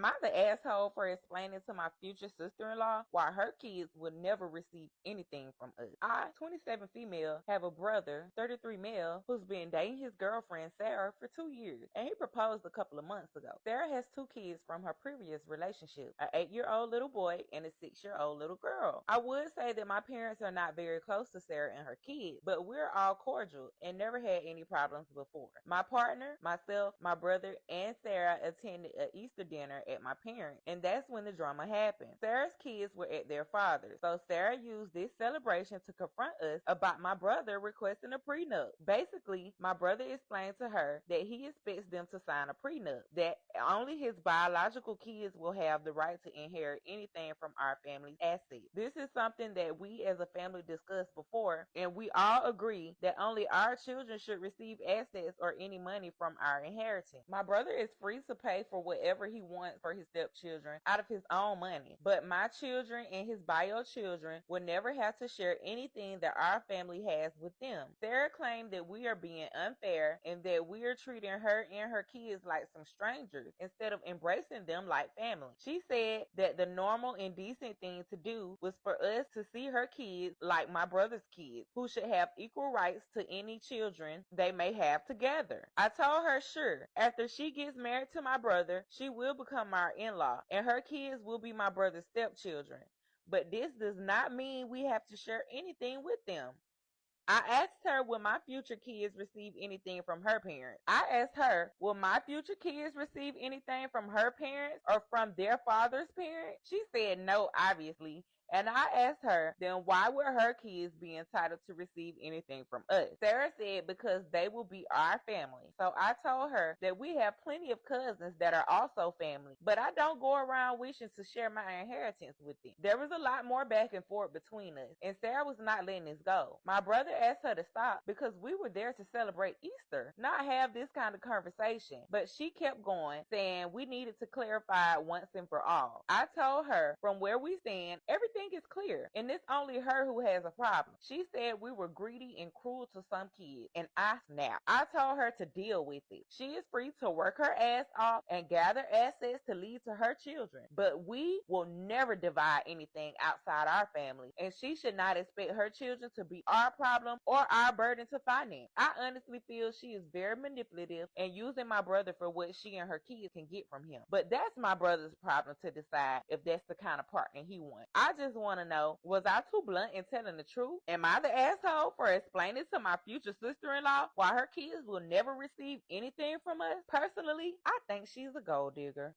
Am I the asshole for explaining to my future sister-in-law why her kids would never receive anything from us? I, 27 female, have a brother, 33 male, who's been dating his girlfriend Sarah for 2 years, and he proposed a couple of months ago. Sarah has 2 kids from her previous relationship, an 8-year-old little boy and a 6-year-old little girl. I would say that my parents are not very close to Sarah and her kids, but we're all cordial and never had any problems before. My partner, myself, my brother, and Sarah attended an Easter dinner at my parents, and that's when the drama happened. Sarah's kids were at their father's, so Sarah used this celebration to confront us about my brother requesting a prenup. Basically, my brother explained to her that he expects them to sign a prenup, that only his biological kids will have the right to inherit anything from our family's assets. This is something that we as a family discussed before, and we all agree that only our children should receive assets or any money from our inheritance. My brother is free to pay for whatever he wants for his stepchildren out of his own money, but my children and his bio children will never have to share anything that our family has with them. Sarah claimed that we are being unfair and that we are treating her and her kids like some strangers instead of embracing them like family. She said that the normal and decent thing to do was for us to see her kids like my brother's kids, who should have equal rights to any children they may have together. I told her sure, after she gets married to my brother, she will become our in-law, and her kids will be my brother's stepchildren. But this does not mean we have to share anything with them. I asked her, will my future kids receive anything from her parents? I asked her, will my future kids receive anything from her parents or from their father's parents? She said no, obviously. And I asked her, then why would her kids be entitled to receive anything from us? Sarah said because they will be our family. So I told her that we have plenty of cousins that are also family, but I don't go around wishing to share my inheritance with them. There was a lot more back and forth between us, and Sarah was not letting this go. My brother asked her to stop because we were there to celebrate Easter, not have this kind of conversation. But she kept going, saying we needed to clarify once and for all. I told her, from where we stand, everything is clear, and it's only her who has a problem. She said we were greedy and cruel to some kids, and I snapped. I told her to deal with it. She is free to work her ass off and gather assets to leave to her children, but we will never divide anything outside our family, and she should not expect her children to be our problem or our burden to finance. I honestly feel she is very manipulative and using my brother for what she and her kids can get from him. But that's my brother's problem to decide if that's the kind of partner he wants. I just want to know, was I too blunt in telling the truth? Am I the asshole for explaining to my future sister-in-law why her kids will never receive anything from us? Personally, I think she's a gold digger.